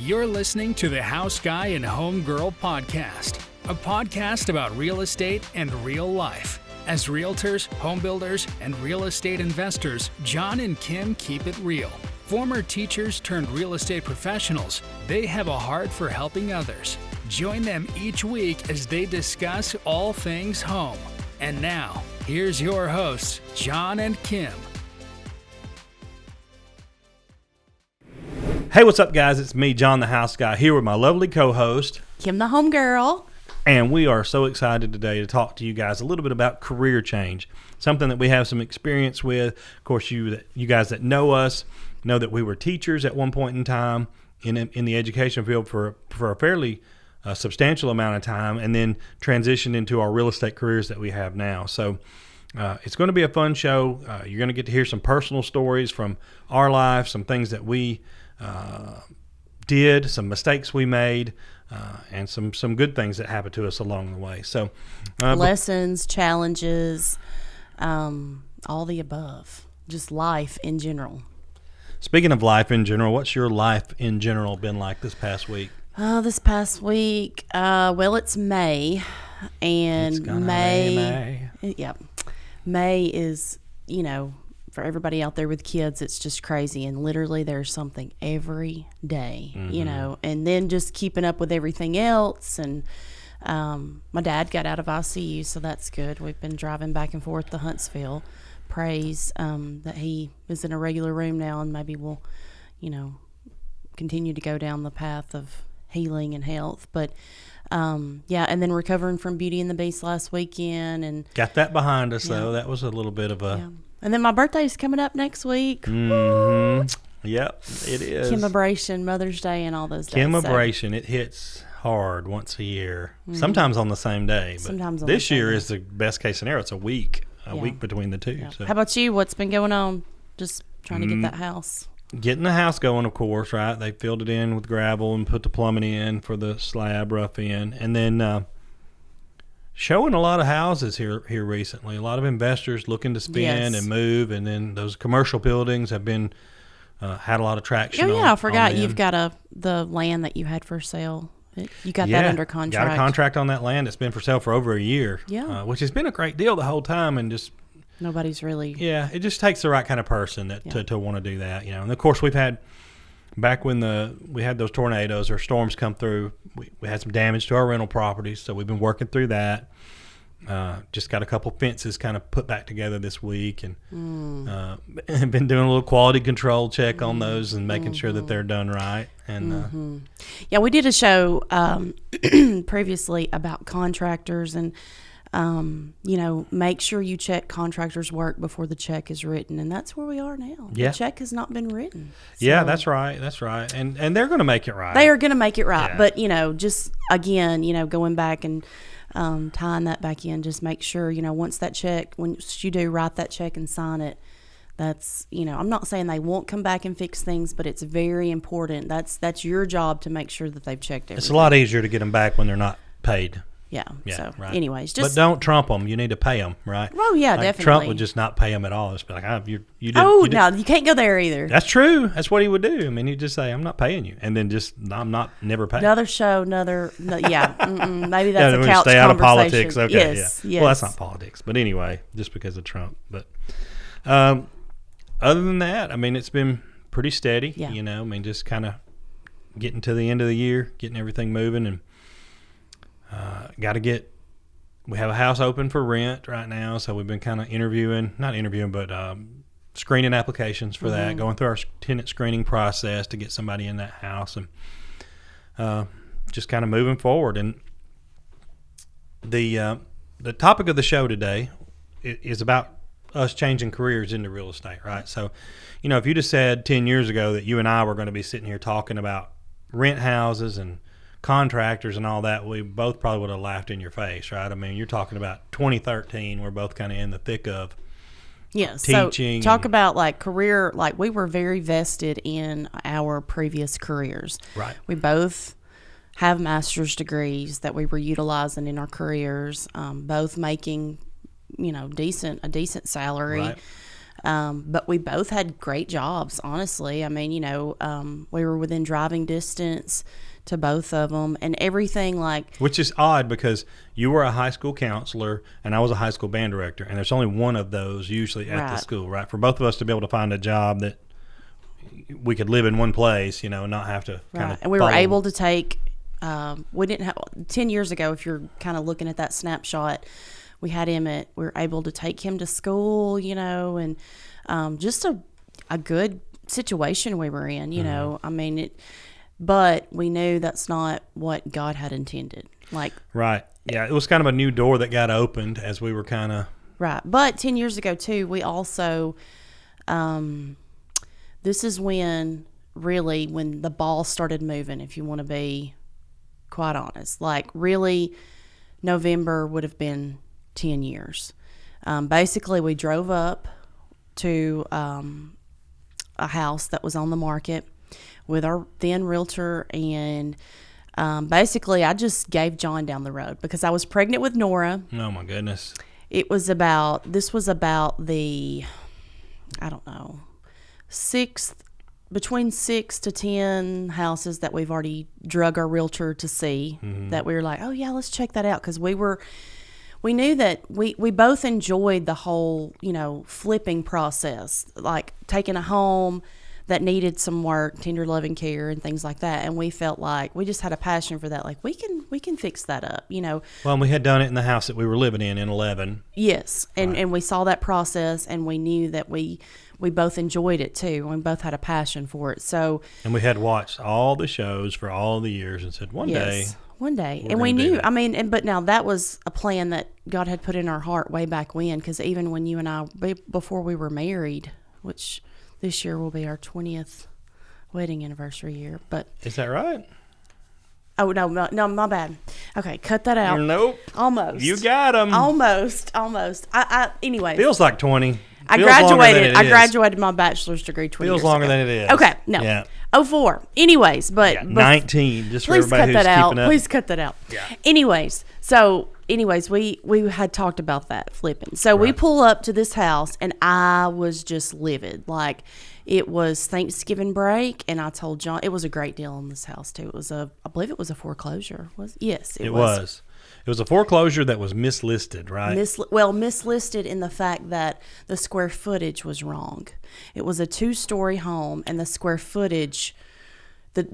You're listening to the House Guy and Home Girl podcast, a podcast about real estate and real life. As realtors, home builders, and real estate investors, John and Kim keep it real. Former teachers turned real estate professionals, they have a heart for helping others. Join them each week as they discuss all things home. And now, here's your hosts, John and Kim. Hey, what's up, guys? It's me, John the House Guy, here with my lovely co-host, Kim the Home Girl. And we are so excited today to talk to you guys a little bit about career change, something that we have some experience with. Of course, you guys that know us know that we were teachers at one point in time in the education field for a fairly substantial amount of time, and then transitioned into our real estate careers that we have now. So it's going to be a fun show. You're going to get to hear some personal stories from our life, some things that we did, some mistakes we made, and some good things that happened to us along the way. So lessons, challenges, all the above, just life in general. Speaking of life in general, what's your life in general been like this past week? This past week, well, it's May, and It's gonna May. May is, for everybody out there with kids, it's just crazy, and literally there's something every day, and then just keeping up with everything else. And my dad got out of ICU, so that's good. We've been driving back and forth to Huntsville. Praise that he is in a regular room now, and maybe we'll, continue to go down the path of healing and health. But and then recovering from Beauty and the Beast last weekend, and got that behind us though. That was a little bit of a. Yeah. And then my birthday's coming up next week. Mm-hmm. Yep, it is. Kimmabration, Mother's Day, and all those days. Kimmabration, so. It hits hard once a year. Mm-hmm. Sometimes on the same day. But sometimes on this the year day. Is the best case scenario. It's a week between the two. Yeah. So. How about you? What's been going on? Just trying to get that house. Getting the house going, of course, right? They filled it in with gravel and put the plumbing in for the slab rough in. And then showing a lot of houses here recently. A lot of investors looking to spend and move, and then those commercial buildings have been had a lot of traction. Oh yeah, I forgot you've got the land that you had for sale. You got that under contract. Got a contract on that land. It's been for sale for over a year. Yeah, which has been a great deal the whole time, and just nobody's really. Yeah, it just takes the right kind of person to want to do that, And of course, we've had. Back when we had those tornadoes or storms come through, we had some damage to our rental properties, so we've been working through that. Just got a couple fences kind of put back together this week, and been doing a little quality control check on those and making sure that they're done right. And we did a show previously about contractors, and make sure you check contractors' work before the check is written, and that's where we are now. Yeah. The check has not been written. So. Yeah, that's right. And they're going to make it right. They are going to make it right, yeah. But just again, going back and tying that back in, just make sure once that check, once you do write that check and sign it. That's I'm not saying they won't come back and fix things, but it's very important. That's your job to make sure that they've checked everything. It's a lot easier to get them back when they're not paid. Yeah. So, right. Anyways, but don't trump them. You need to pay them, right? Oh yeah, definitely. Trump would just not pay them at all. Just be like, you did. No, you can't go there either. That's true. That's what he would do. I mean, he'd just say, "I'm not paying you," and then never pay. Another show, maybe that's a couch stay out of conversation. politics. Okay, yes. Well, that's not politics, but anyway, just because of Trump. But other than that, I mean, it's been pretty steady. Yeah. I mean, just kind of getting to the end of the year, getting everything moving, and we have a house open for rent right now, so we've been kind of screening applications for that, going through our tenant screening process to get somebody in that house, and just kind of moving forward. And the topic of the show today is about us changing careers into real estate, right? So, if you just said 10 years ago that you and I were going to be sitting here talking about rent houses and contractors and all that, we both probably would have laughed in your face, right? I mean, you're talking about 2013. We're both kind of in the thick of teaching. So talk about career, we were very vested in our previous careers. Right. We both have master's degrees that we were utilizing in our careers, both making, a decent salary. Right. But we both had great jobs, honestly. I mean, we were within driving distance to both of them and everything, like. Which is odd because you were a high school counselor and I was a high school band director, and there's only one of those usually at the school, right? For both of us to be able to find a job that we could live in one place, and not have to kind of. And we were able to take. We didn't have 10 years ago. If you're kind of looking at that snapshot, we had him we were able to take him to school, and just a good situation we were in, I mean but we knew that's not what God had intended. Like, right. Yeah. It was kind of a new door that got opened as we were kind of. Right. But 10 years ago too, we also, this is when the ball started moving, if you want to be quite honest. Like, really, November would have been 10 years. Basically, we drove up to a house that was on the market with our then realtor, and basically I just gave John down the road because I was pregnant with Nora. Oh my goodness. This was about the, I don't know, between 6 to 10 houses that we've already drug our realtor to see, that we were like, oh yeah, let's check that out. Because we knew that we both enjoyed the whole, flipping process, like taking a home that needed some work, tender loving care and things like that. And we felt like we just had a passion for that. Like, we can fix that up, Well, and we had done it in the house that we were living in 11. Yes. And we saw that process, and we knew that we both enjoyed it too. We both had a passion for it. So. And we had watched all the shows for all the years and said, one day. And we knew, but now that was a plan that God had put in our heart way back when, because even when you and I, before we were married, which this year will be our 20th wedding anniversary year. But is that right? Oh, no, my bad. Okay, cut that out. Nope. Almost. You got them. Almost. Anyway. Feels like 20. I graduated my bachelor's degree 20 years ago. Feels longer than it is. Okay, no. Yeah. 04. Anyways, but 19. Just for everybody who's keeping up. Please cut that out. Yeah. Anyways, we had talked about that flipping. So we pull up to this house, and I was just livid. Like, it was Thanksgiving break, and I told John it was a great deal on this house too. I believe it was a foreclosure. Yes, it was. It was a foreclosure that was mislisted, right? Mislisted in the fact that the square footage was wrong. It was a 2-story home, and the square footage,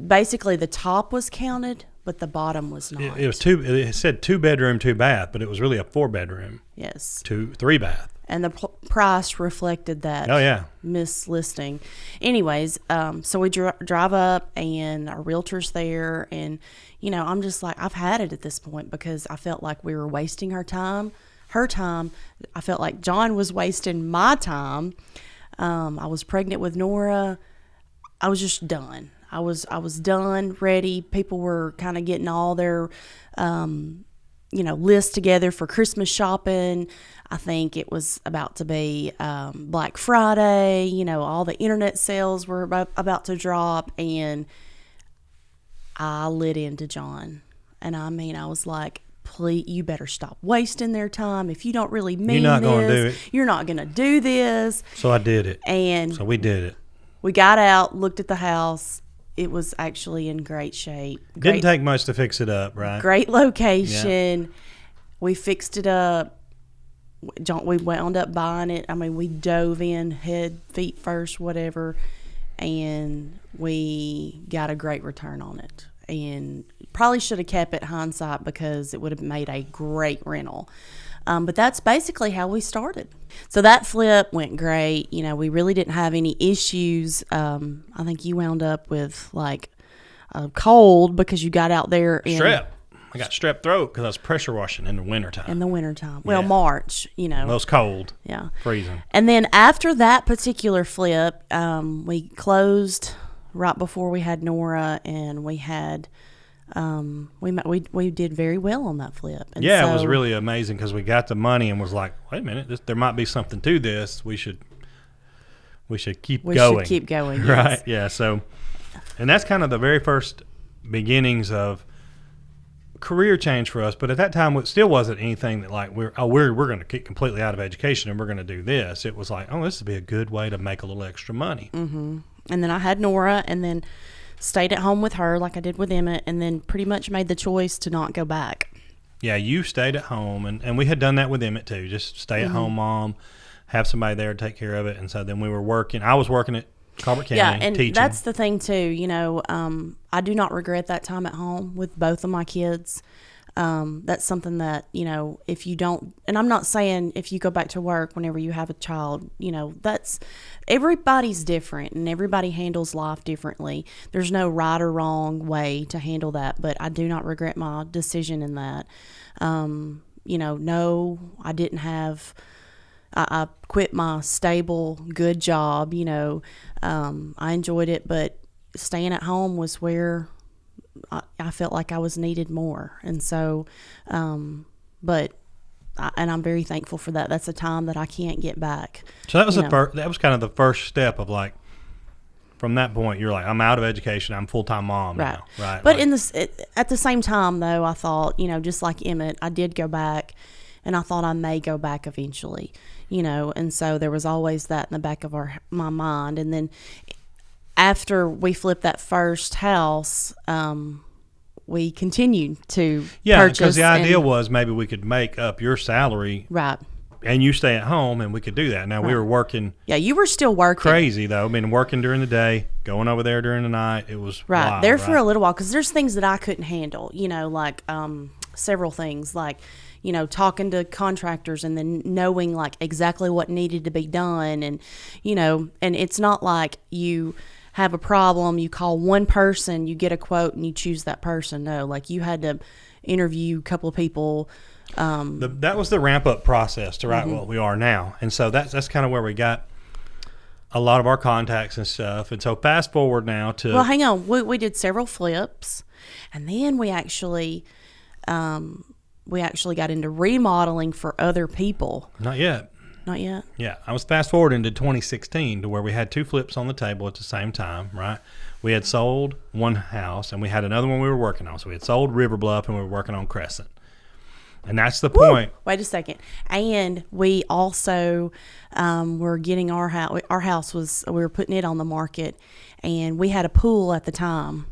basically the top was counted, but the bottom was not. It was it said 2-bedroom, 2-bath, but it was really a 4-bedroom. Yes. 3-bath. And the price reflected that. Oh, yeah. Mislisting. Anyways, so we drive up, and our realtor's there, and I'm just like, I've had it at this point, because I felt like we were wasting her time. I felt like John was wasting my time. I was pregnant with Nora. I was just done. I was done, ready. People were kind of getting all their list together for Christmas shopping. I think it was about to be Black Friday. All the internet sales were about to drop, and I lit into John. And I was like, please, you better stop wasting their time. If you don't really mean you're not going to do this. So I did it. So we did it. We got out, looked at the house. It was actually in great shape. Didn't take much to fix it up, right? Great location. Yeah. We fixed it up. We wound up buying it. We dove in head, feet first, whatever, and we got a great return on it. And probably should have kept it, hindsight, because it would have made a great rental. But that's basically how we started. So that flip went great. We really didn't have any issues. I think you wound up with like a cold because you got out there in strep. I got strep throat because I was pressure washing in the wintertime. Well, March, It was cold. Yeah. Freezing. And then after that particular flip, we closed right before we had Nora, and we had we did very well on that flip. And it was really amazing because we got the money and was like, wait a minute, there might be something to this. We should keep going. We should keep going. Right. Yes. Yeah. So, and that's kind of the very first beginnings of career change for us, but at that time it still wasn't anything that like we're going to get completely out of education and we're going to do this. It was like, oh, this would be a good way to make a little extra money. Mm-hmm. And then I had Nora, and then stayed at home with her like I did with Emmett, and then pretty much made the choice to not go back. Yeah, you stayed at home, and we had done that with Emmett too. Just stay at home mom, have somebody there to take care of it. And so then we were working. I was working at Colbert County, yeah, and teaching. That's the thing too. You know, I do not regret that time at home with both of my kids. That's something that, you know, if you don't, and I'm not saying if you go back to work whenever you have a child, you know, that's, everybody's different and everybody handles life differently. There's no right or wrong way to handle that, but I do not regret my decision in that. You know, no, I didn't have, I quit my stable, good job, you know, I enjoyed it, but staying at home was where I felt like I was needed more. And so, and I'm very thankful for that. That's a time that I can't get back. So that was that was kind of the first step of like, from that point, you're like, I'm out of education. I'm full-time mom now. Right. But like, at the same time though, I thought, you know, just like Emmett, I did go back, and I thought I may go back eventually, you know, and so there was always that in the back of my mind. And then after we flipped that first house, we continued to purchase. Because the idea was maybe we could make up your salary. Right. And you stay at home, and we could do that. Now, we were working. Yeah, you were still working. Crazy, though. I mean, working during the day, going over there during the night. It was wild, there for a little while, because there's things that I couldn't handle, you know, like several things, like, you know, talking to contractors and then knowing, like, exactly what needed to be done. And, you know, and it's not like you have a problem, you call one person, you get a quote, and you choose that person. No, like, you had to interview a couple of people. That was the ramp up process to what we are now. And so that's kind of where we got a lot of our contacts and stuff. And so fast forward now to... Well, hang on. We did several flips, and then we actually got into remodeling for other people. Not yet. Not yet? Yeah. I was fast forward into 2016 to where we had two flips on the table at the same time, right? We had sold one house, and we had another one we were working on. So we had sold River Bluff, and we were working on Crescent. And that's the point. Wait a second. And we also were getting our house. Our house was, we were putting it on the market, and we had a pool at the time.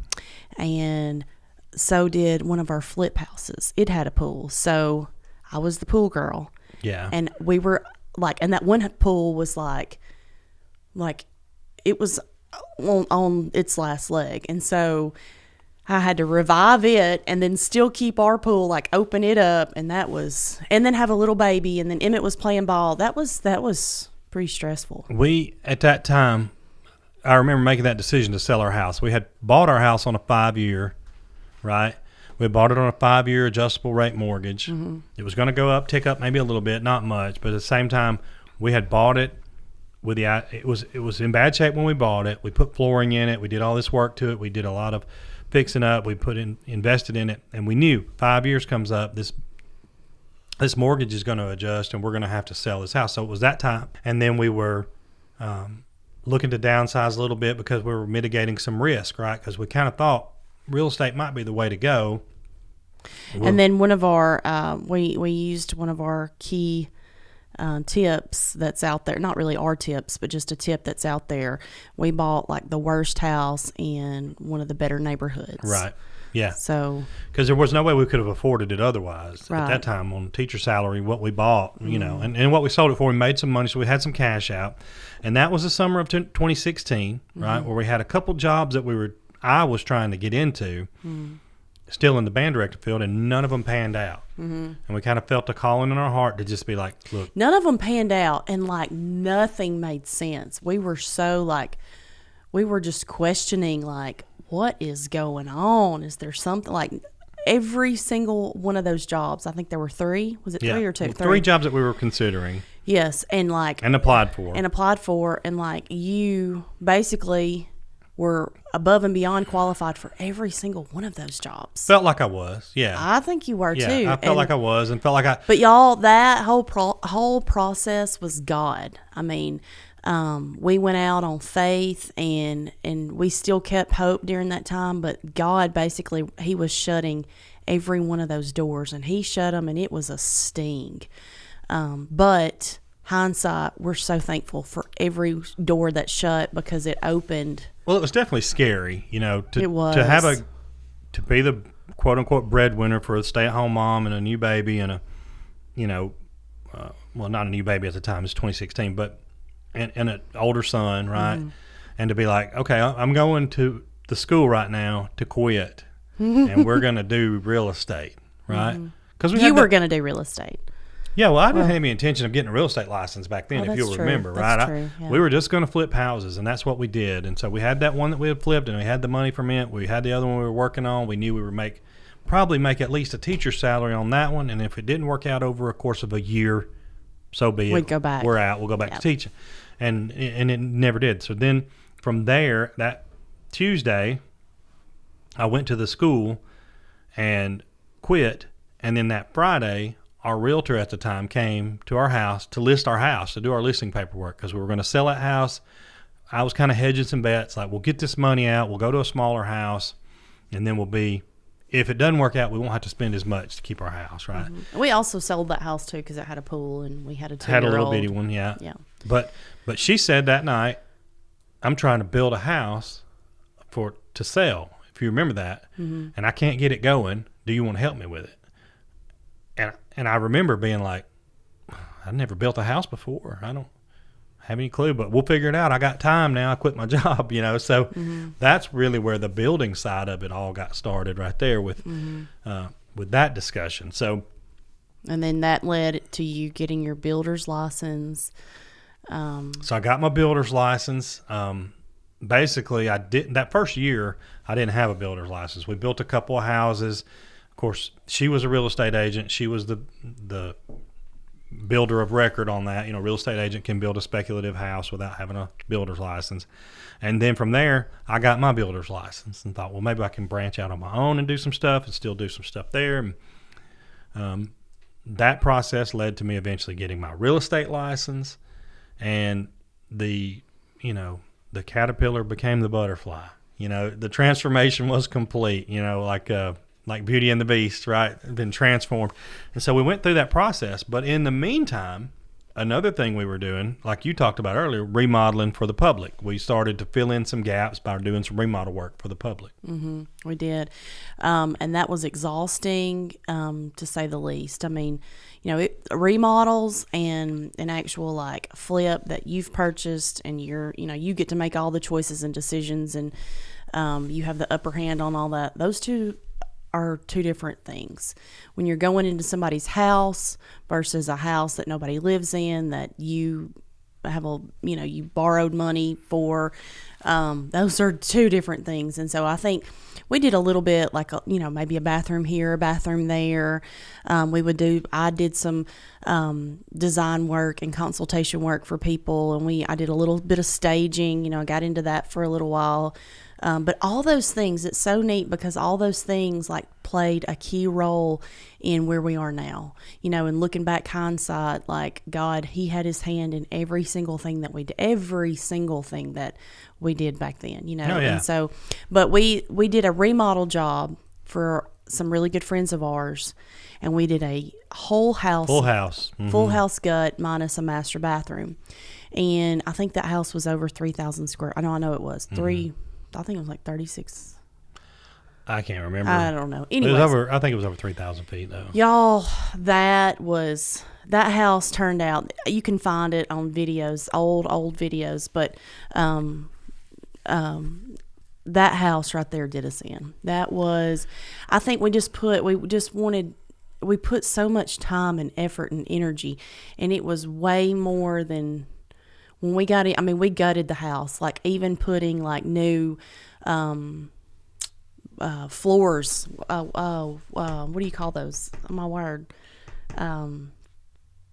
And so did one of our flip houses. It had a pool. So I was the pool girl. Yeah. And we were like, and that one pool was like it was on its last leg. And so I had to revive it and then still keep our pool, like open it up. And then have a little baby. And then Emmett was playing ball. That was pretty stressful. We, at that time, I remember making that decision to sell our house. We had bought our house on a 5-year, right? We bought it on a 5-year adjustable rate mortgage. Mm-hmm. It was going to go up, tick up maybe a little bit, not much. But at the same time, we had bought it with it was in bad shape when we bought it. We put flooring in it. We did all this work to it. We did a lot of fixing up. We invested in it, and we knew 5 years comes up, this mortgage is going to adjust, and we're going to have to sell this house. So it was that time, and then we were looking to downsize a little bit because we were mitigating some risk, right? Because we kind of thought real estate might be the way to go. And then one of our we used one of our key tips that's out there, not really our tips, but just a tip that's out there. We bought like the worst house in one of the better neighborhoods. Right. Yeah. So, because there was no way we could have afforded it otherwise. Right. At that time, on teacher salary, what we bought, you know, and what we sold it for, we made some money, so we had some cash out. And that was the summer of 2016, right, where we had a couple jobs that I was trying to get into, still in the band director field, and none of them panned out. And we kind of felt a calling in our heart to just be like, look. None of them panned out, and like nothing made sense. We were so like, we were just questioning like, what is going on? Is there something like every single one of those jobs? I think there were 3. Was it 3 or 2? 3 jobs that we were considering. Yes, and like applied for, and like you basically were above and beyond qualified for every single one of those jobs. Felt like I was, yeah. I think you were too. I felt like I was, and felt like I. But y'all, that whole process was God. I mean, we went out on faith, and we still kept hope during that time. But God, basically, He was shutting every one of those doors, and he shut them, and it was a sting. But hindsight, we're so thankful for every door that shut because it opened. Well, it was definitely scary, It was. to be the quote unquote breadwinner for a stay-at-home mom and a new baby and well, not a new baby at the time, it's 2016, but and an older son, right? Mm-hmm. And to be like, okay, I'm going to the school right now to quit, and we're going to do real estate, right? Because you were going to do real estate. Yeah, well, I didn't have any intention of getting a real estate license back then, if you'll remember, right? That's true, yeah. We were just going to flip houses, and that's what we did. And so we had that one that we had flipped, and we had the money from it. We had the other one we were working on. We knew we would probably make at least a teacher's salary on that one, and if it didn't work out over a course of a year, so be it. We'd go back. We're out. We'll go back to teaching. And it never did. So then from there, that Tuesday, I went to the school and quit, and then that Friday, our realtor at the time came to our house to list our house, to do our listing paperwork, because we were going to sell that house. I was kind of hedging some bets, like we'll get this money out, we'll go to a smaller house, and then if it doesn't work out, we won't have to spend as much to keep our house, right? Mm-hmm. We also sold that house too because it had a pool and we had a 2-year-old. Had a little bitty one, yeah. Yeah. But she said that night, I'm trying to build a house to sell, if you remember that, and I can't get it going. Do you want to help me with it? And I remember being like, I've never built a house before. I don't have any clue, but we'll figure it out. I got time now. I quit my job, So that's really where the building side of it all got started right there with that discussion. So, and then that led to you getting your builder's license. So I got my builder's license. Basically, that first year, I didn't have a builder's license. We built a couple of houses. Of course, she was a real estate agent. She was the builder of record on that. Real estate agent can build a speculative house without having a builder's license. And then from there, I got my builder's license and thought, well, maybe I can branch out on my own and do some stuff and still do some stuff there. And that process led to me eventually getting my real estate license, and the caterpillar became the butterfly. The transformation was complete, like Beauty and the Beast, right? Been transformed. And so we went through that process. But in the meantime, another thing we were doing, like you talked about earlier, remodeling for the public. We started to fill in some gaps by doing some remodel work for the public. Mm-hmm. We did. And that was exhausting, to say the least. I mean, remodels and an actual like flip that you've purchased, and you get to make all the choices and decisions, and you have the upper hand on all that. Those two are two different things. When you're going into somebody's house versus a house that nobody lives in, that you have you borrowed money for, those are two different things. And so I think we did a little bit like maybe a bathroom here, a bathroom there. I did some design work and consultation work for people, and I did a little bit of staging. I got into that for a little while. But all those things, it's so neat because all those things like played a key role in where we are now, and looking back hindsight, like God, he had his hand in every single thing that we did back then, Oh, yeah. And so, but we did a remodel job for some really good friends of ours, and we did a full house, Mm-hmm. full house gut minus a master bathroom. And I think that house was over 3,000 square. I know it was I think it was like 36. I can't remember. I don't know. Anyways, I think it was over 3,000 feet though. Y'all, that house turned out, you can find it on videos, old videos, but that house right there did us in. That was, I think we put so much time and effort and energy, and it was way more than when we got it. I mean, we gutted the house, like even putting like new floors. What do you call those? Oh, my word.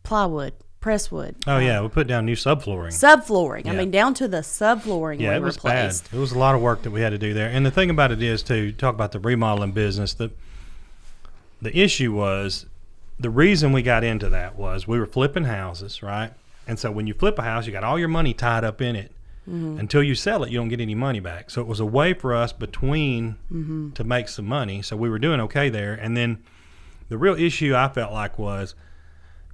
Plywood, presswood. Oh yeah, we put down new subflooring. Subflooring. Yeah. I mean, down to the subflooring. Yeah, we it was replaced. bad. It was a lot of work that we had to do there. And the thing about it is, too, talk about the remodeling business. The issue was, the reason we got into that was we were flipping houses, right? And so when you flip a house, you got all your money tied up in it, Until you sell it, you don't get any money back. So it was a way for us between to make some money. So we were doing okay there. And then the real issue I felt like was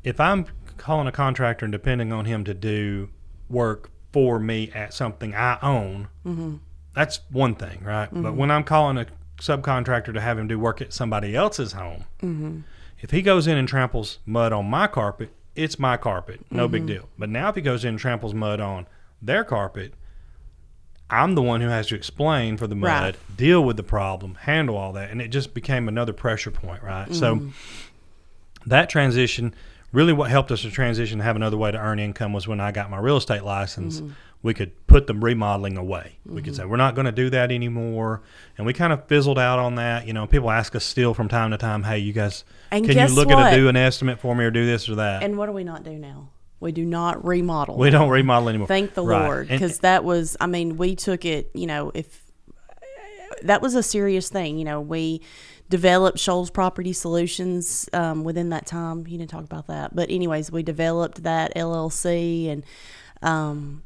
if I'm calling a contractor and depending on him to do work for me at something I own, that's one thing, right? But when I'm calling a subcontractor to have him do work at somebody else's home, if he goes in and tramples mud on my carpet, it's my carpet, no big deal. But now if he goes in and tramples mud on their carpet, I'm the one who has to explain for the mud, deal with the problem, handle all that, and it just became another pressure point, right? So that transition, really what helped us to transition to have another way to earn income was when I got my real estate license. We could put the remodeling away. We could say, we're not going to do that anymore. And we kind of fizzled out on that. You know, people ask us still from time to time, hey, you guys, can you look at do an estimate for me or do this or that? And what do we not do now? We do not remodel. We don't remodel anymore. Thank the Lord. Because that was, I mean, we took it, you know, if that was a serious thing. You know, we developed Shoals Property Solutions within that time. You didn't talk about that. But anyways, we developed that LLC and,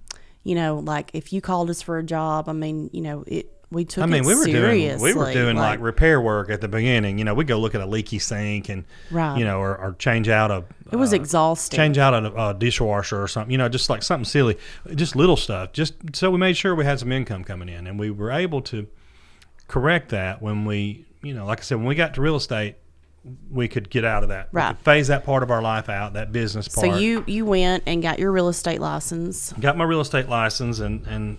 you know, like if you called us for a job, I mean, you know, we took it seriously. We were doing like repair work at the beginning. You know, we'd go look at a leaky sink and, you know, or change out it was exhausting. Change out a dishwasher or something, you know, just like something silly, just little stuff. Just so we made sure we had some income coming in. And we were able to correct that when we, you know, like I said, when we got to real estate, we could get out of that. Right. We could phase that part of our life out, that business part. So you went and got your real estate license. Got my real estate license and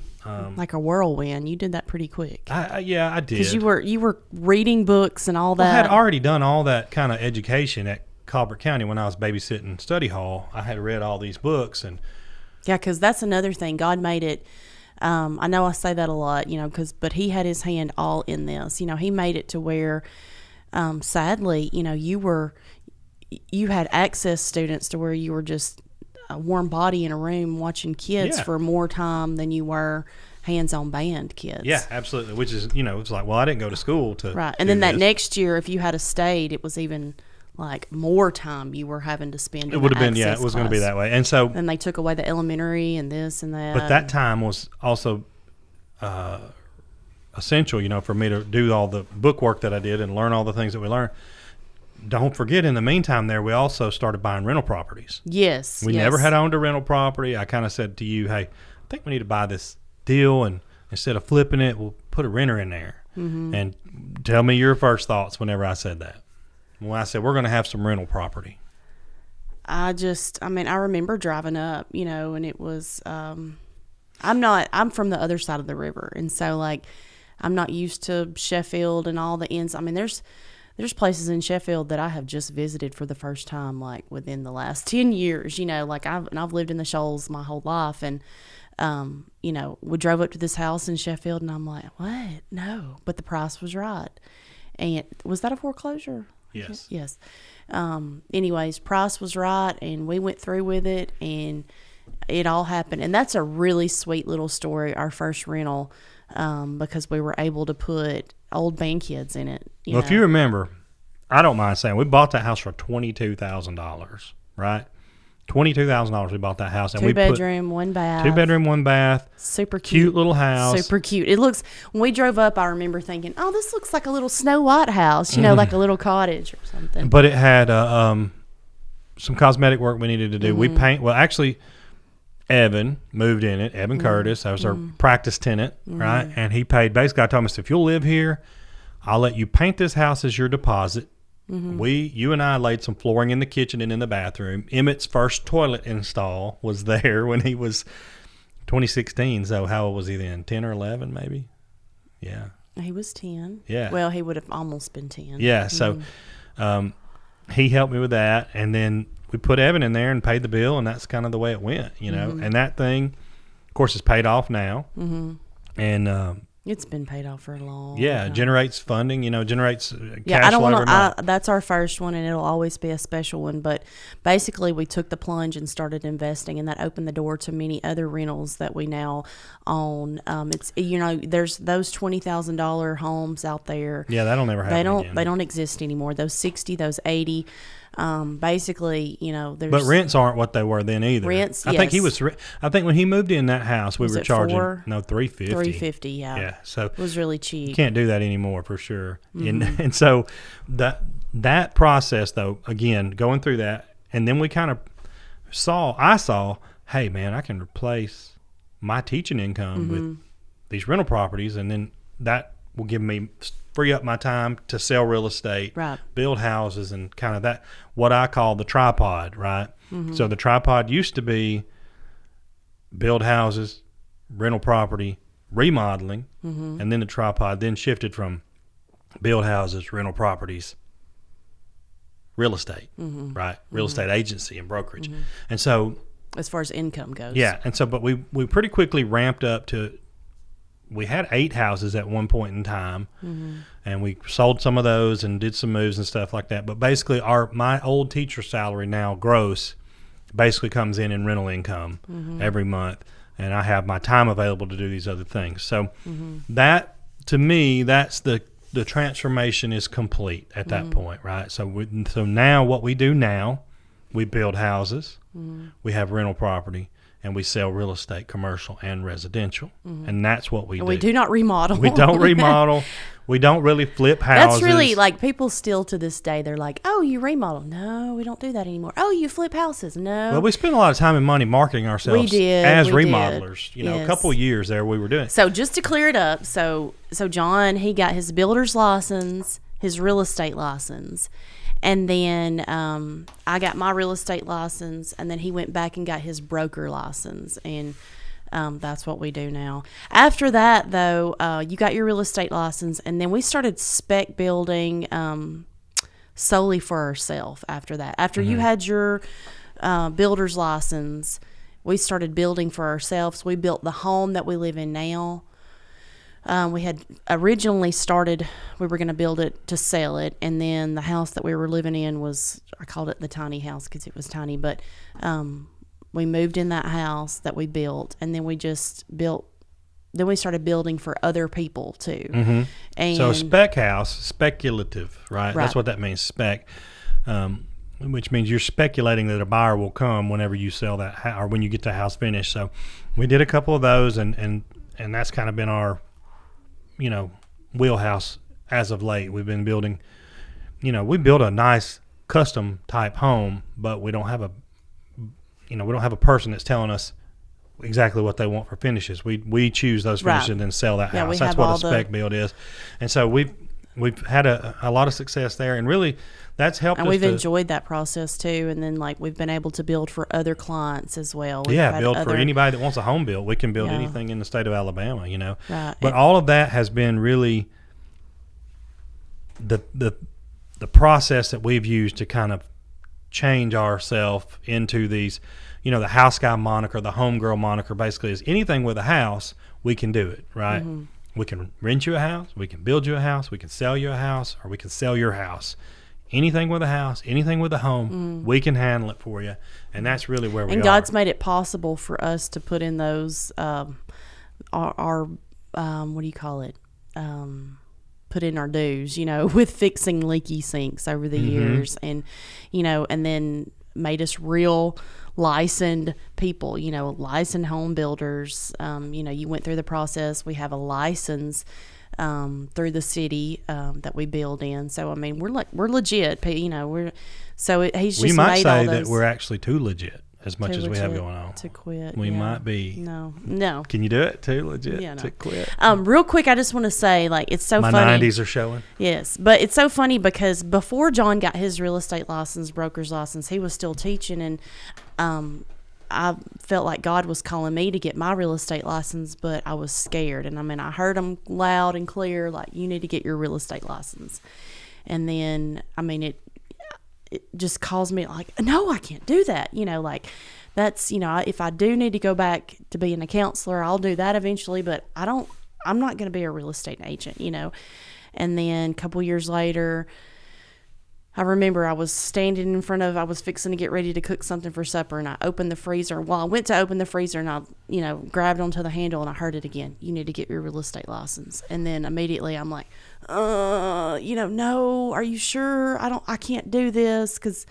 like a whirlwind. You did that pretty quick. Yeah, I did. Because you were reading books and all that. I had already done all that kind of education at Colbert County when I was babysitting study hall. I had read all these books and. Yeah, because that's another thing. God made it. I know I say that a lot, you know, but He had His hand all in this. You know, He made it to where, sadly, you know, you had access students to where you were just a warm body in a room watching kids for more time than you were hands-on band kids. Yeah, absolutely. Which is, you know, it's like, well, I didn't go to school to right. And then that next year, if you had stayed, it was even like more time you were having to spend. It would have been, it was going to be that way. And so, and they took away the elementary and this and that. But that time was also essential, you know, for me to do all the book work that I did and learn all the things that we learned. Don't forget, in the meantime there, we also started buying rental properties. Yes. We never had owned a rental property. I kind of said to you, hey, I think we need to buy this deal, and instead of flipping it, we'll put a renter in there. And tell me your first thoughts whenever I said that. When I said we're going to have some rental property. I remember driving up, you know, and it was, I'm from the other side of the river. And so, like, I'm not used to Sheffield and all the ends. I mean, there's places in Sheffield that I have just visited for the first time, like within the last 10 years, you know, like I've lived in the Shoals my whole life. And, you know, we drove up to this house in Sheffield and I'm like, what? No, but the price was right. And was that a foreclosure? Yes. Yes. Anyways, price was right and we went through with it and it all happened. And that's a really sweet little story, our first rental, because we were able to put old band kids in it. Well, if you remember, I don't mind saying, we bought that house for $22,000, right? $22,000 we bought that house. And Two bedroom, one bath. Super cute little house. Super cute. It looks, when we drove up, I remember thinking, oh, this looks like a little Snow White house, you know, like a little cottage or something. But it had some cosmetic work we needed to do. Actually, Evan moved in it. Evan Curtis, that was our practice tenant, right? And he paid, basically I told him, if you'll live here, I'll let you paint this house as your deposit. You and I laid some flooring in the kitchen and in the bathroom. Emmett's first toilet install was there when he was 2016. So how old was he then? 10 or 11 maybe? Yeah. He was 10. Yeah. Well, he would have almost been 10. Yeah. So he helped me with that. And then we put Evan in there and paid the bill, and that's kind of the way it went, you know. And that thing, of course, is paid off now. And it's been paid off for a long time. Generates funding, you know, generates cash I don't flow. that's our first one, and it'll always be a special one. But basically, we took the plunge and started investing, and that opened the door to many other rentals that we now own. It's, you know, there's those $20,000 homes out there. Yeah, that'll never happen again. They don't exist anymore. Those 60, those 80. Basically, you know, there's. But rents aren't what they were then either. Rents, I think he yes. was. I think when he moved in that house, we Was were it charging $450? $350. Yeah. Yeah, so It was really cheap. you can't do that anymore for sure. Mm-hmm. And so that process though, again, going through that, and then we kind of I saw, hey man, I can replace my teaching income with these rental properties, and then that will free up my time to sell real estate, Right. build houses, and kind of that, what I call the tripod, right? So the tripod used to be build houses, rental property, remodeling, and then the tripod then shifted from build houses, rental properties, real estate, right? Real estate agency and brokerage. And so, As far as income goes. yeah. And so, but we pretty quickly ramped up to, we had 8 houses at one point in time, and we sold some of those and did some moves and stuff like that. But basically my old teacher salary now gross basically comes in rental income every month. And I have my time available to do these other things. So that, to me, that's the transformation is complete at that point, right? So now what we do now, we build houses, we have rental property, and we sell real estate, commercial and residential. And that's what we do. We do not remodel. We don't remodel. We don't really flip houses. That's really, like, people still to this day, they're like, oh, you remodel. No, we don't do that anymore. Oh, you flip houses. No. Well, we spent a lot of time and money marketing ourselves We did. as We remodelers. did. You know, a Yes. couple of years there we were doing it. So just to clear it up, so John, he got his builder's license, his real estate license, and then I got my real estate license, and then he went back and got his broker license, and that's what we do now. After that, though, you got your real estate license, and then we started spec building solely for ourselves after that. After you had your builder's license, we started building for ourselves. We built the home that we live in now. We had originally started, we were going to build it to sell it, and then the house that we were living in was, I called it the tiny house because it was tiny, but we moved in that house that we built, and then we started building for other people too. And So spec house, speculative, right? Right. That's what that means, spec, which means you're speculating that a buyer will come whenever you sell that house or when you get the house finished. So we did a couple of those, and that's kind of been our, wheelhouse as of late. We've been building, we build a nice custom type home, but we don't have we don't have a person that's telling us exactly what they want for finishes. We choose those finishes and then sell that house. That's what a spec build is. And so we've had a lot of success there, and really that's helped us. And we've enjoyed that process too. And then, like, we've been able to build for other clients as well. Build for anybody that wants a home built. We can build anything in the state of Alabama, Right. But all of that has been really the process that we've used to kind of change ourselves into these, the house guy moniker, the home girl moniker basically is anything with a house, we can do it, right? We can rent you a house, we can build you a house, we can sell you a house, or we can sell your house. Anything with a house, anything with a home, we can handle it for you. And that's really where we are. And God's made it possible for us to put in those, our what do you call it? Put in our dues, with fixing leaky sinks over the years, and, and then made us real licensed people, licensed home builders. You went through the process. We have a license through the city that we build in. So I mean, we're legit. He's just we might made say all that those we're actually too legit as much as we have going on. to quit. We might be. No. Can you do it too legit Yeah, no. to quit? Real quick, I just want to say, like, it's so My funny. 90s are showing. Yes, but it's so funny because before John got his real estate license, broker's license, he was still teaching, and I felt like God was calling me to get my real estate license, but I was scared. And I mean, I heard him loud and clear, like, you need to get your real estate license. And then, I mean, it just caused me like, no, I can't do that. Like, that's, if I do need to go back to being a counselor, I'll do that eventually, but I'm not going to be a real estate agent, And then a couple years later, I remember I was standing in front of, I was fixing to get ready to cook something for supper, and I opened the freezer. Well, I went to open the freezer, and I, grabbed onto the handle, and I heard it again. You need to get your real estate license. And then immediately I'm like, no, are you sure? I can't do this, because,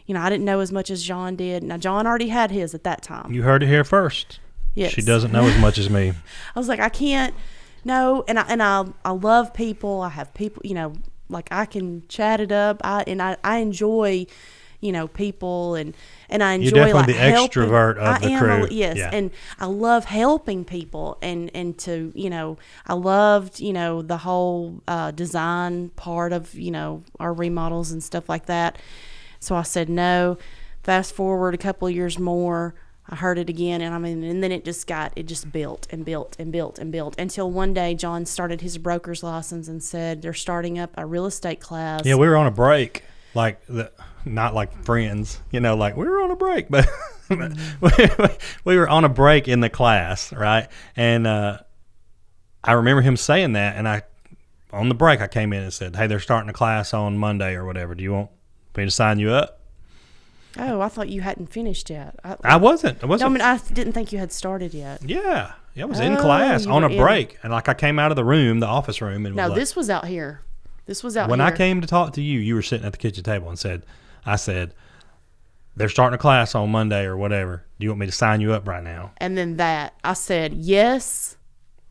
I didn't know as much as John did. Now, John already had his at that time. You heard it here first. Yes. She doesn't know as much as me. I was like, I can't, no, and I love people. I have people, like I can chat it up. I enjoy, people, and I enjoy, you're definitely like, the helping. extrovert of the crew. Yes, yeah. and I love helping people, and to, I loved, the whole design part of, our remodels and stuff like that. So I said no. Fast forward a couple of years more, I heard it again, and then it just built and built and built and built until one day John started his broker's license and said they're starting up a real estate class. Yeah, we were on a break, not like friends, like we were on a break, but we were on a break in the class, right? And I remember him saying that, and on the break I came in and said, hey, they're starting a class on Monday or whatever. Do you want me to sign you up? Oh, I thought you hadn't finished yet. I wasn't. No, I didn't think you had started yet. Yeah. I was in class on a break. And I came out of the room, the office room. And no, this was out here. When I came to talk to you, you were sitting at the kitchen table and I said, they're starting a class on Monday or whatever. Do you want me to sign you up right now? And then I said, yes.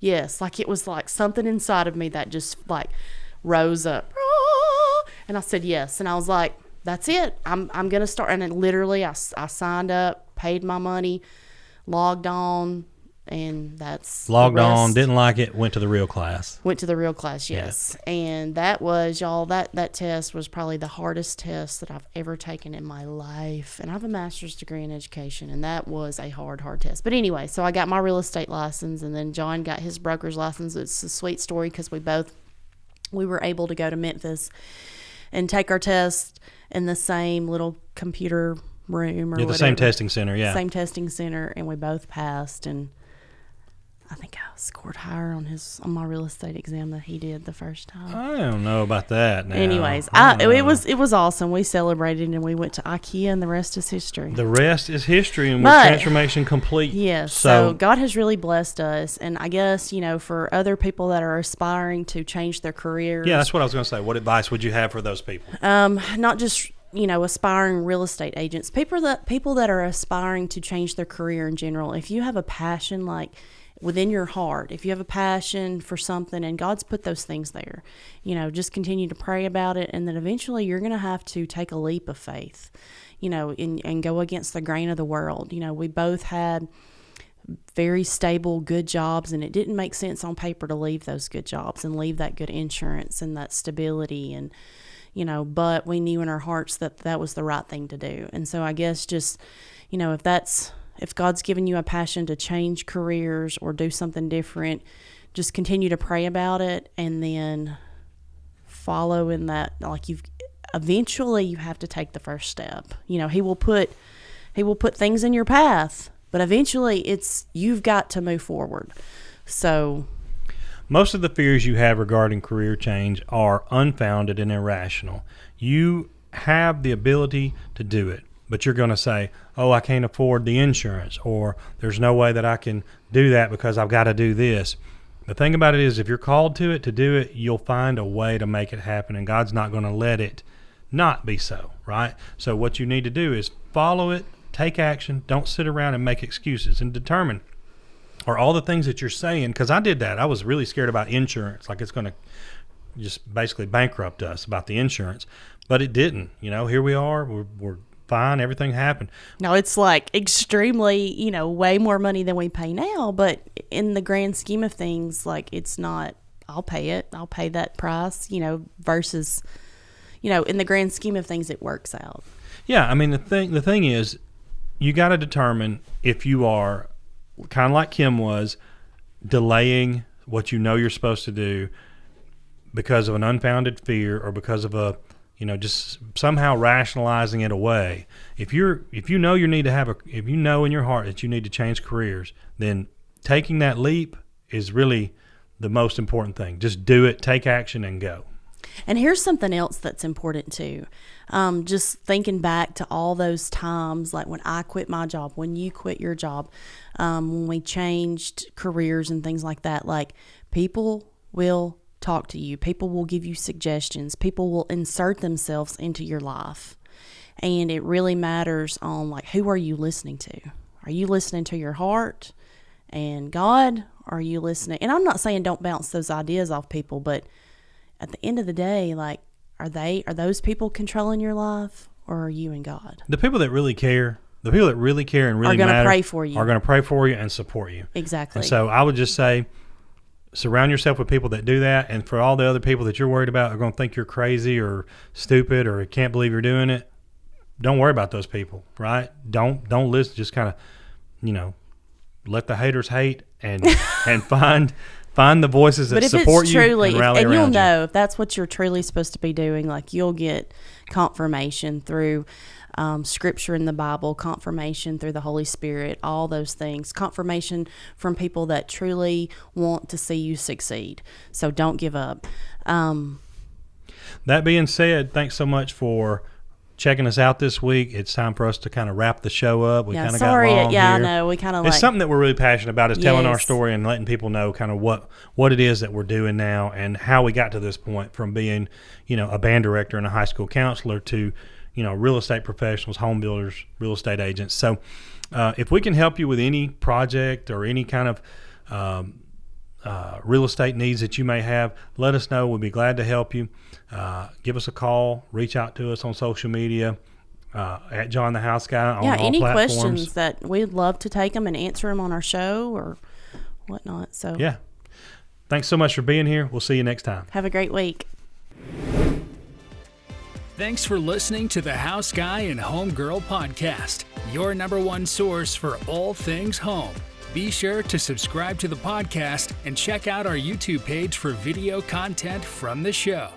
Like it was like something inside of me that just like rose up. And I said, yes. And I was like, that's it. I'm going to start. And then literally I signed up, paid my money, logged on, and that's logged on, didn't like it, went to the real class. Went to the real class, yes. Yeah. And that was, y'all, that test was probably the hardest test that I've ever taken in my life. And I have a master's degree in education, and that was a hard test. But anyway, so I got my real estate license, and then John got his broker's license. It's a sweet story because we were able to go to Memphis and take our test in the same little computer room or whatever. The same testing center, yeah. Same testing center, and we both passed. And I think I scored higher on my real estate exam than he did the first time. I don't know about that now. Anyways, it was awesome. We celebrated, and we went to IKEA, and the rest is history. The rest is history, and we're transformation complete. Yes. So God has really blessed us, and I guess, for other people that are aspiring to change their careers. Yeah, that's what I was going to say. What advice would you have for those people? Not just aspiring real estate agents, people that are aspiring to change their career in general. If you have a passion, like within your heart, if you have a passion for something and God's put those things there, just continue to pray about it, and then eventually you're going to have to take a leap of faith, and go against the grain of the world. We both had very stable, good jobs, and it didn't make sense on paper to leave those good jobs and leave that good insurance and that stability, and but we knew in our hearts that was the right thing to do. And so I guess just, if God's given you a passion to change careers or do something different, just continue to pray about it, and then follow in that. Like eventually you have to take the first step. He will put things in your path, but eventually you've got to move forward. So most of the fears you have regarding career change are unfounded and irrational. You have the ability to do it, but you're going to say, oh, I can't afford the insurance, or there's no way that I can do that because I've got to do this. The thing about it is, if you're called to do it, you'll find a way to make it happen, and God's not going to let it not be so, right? So what you need to do is follow it, take action, don't sit around and make excuses, and determine, are all the things that you're saying, because I did that. I was really scared about insurance, like it's going to just basically bankrupt us about the insurance, but it didn't. Here we are, we're fine, everything happened. No, it's like extremely, way more money than we pay now, but in the grand scheme of things, like it's not, I'll pay that price, versus, in the grand scheme of things, it works out. Yeah, I mean, the thing is, you got to determine if you are kind of like Kim was, delaying what you're supposed to do because of an unfounded fear, or because of a, just somehow rationalizing it away. If you know in your heart that you need to change careers, then taking that leap is really the most important thing. Just do it, take action, and go. And here's something else that's important too. Just thinking back to all those times, like when I quit my job, when you quit your job, when we changed careers and things like that, like people will talk to you. People will give you suggestions. People will insert themselves into your life. And it really matters on like, who are you listening to? Are you listening to your heart and God? Are you listening? And I'm not saying don't bounce those ideas off people, but at the end of the day, like, are those people controlling your life, or are you and God? The people that really care, and really are going to pray for you. Are going to pray for you and support you. Exactly. And so I would just say, surround yourself with people that do that. And for all the other people that you're worried about are going to think you're crazy or stupid or can't believe you're doing it, don't worry about those people, right? Don't listen. Just kind of, let the haters hate and find the voices that support you and rally around you. You'll know if that's what you're truly supposed to be doing. Like, you'll get confirmation through scripture in the Bible, confirmation through the Holy Spirit, all those things, confirmation from people that truly want to see you succeed. So don't give up. That being said, thanks so much for checking us out this week. It's time for us to kind of wrap the show up. We kind of got long here. I know. We kind of It's something that we're really passionate about, is telling our story and letting people know kind of what it is that we're doing now and how we got to this point from being, a band director and a high school counselor to, real estate professionals, home builders, real estate agents. So if we can help you with any project or any kind of real estate needs that you may have, let us know. We'll be glad to help you. Give us a call, reach out to us on social media, at John the House Guy on all any platforms. Questions that we'd love to take them and answer them on our show or whatnot. So yeah, thanks so much for being here. We'll see you next time. Have a great week. Thanks for listening to the House Guy and Home Girl podcast, your number one source for all things home. Be sure to subscribe to the podcast and check out our YouTube page for video content from the show.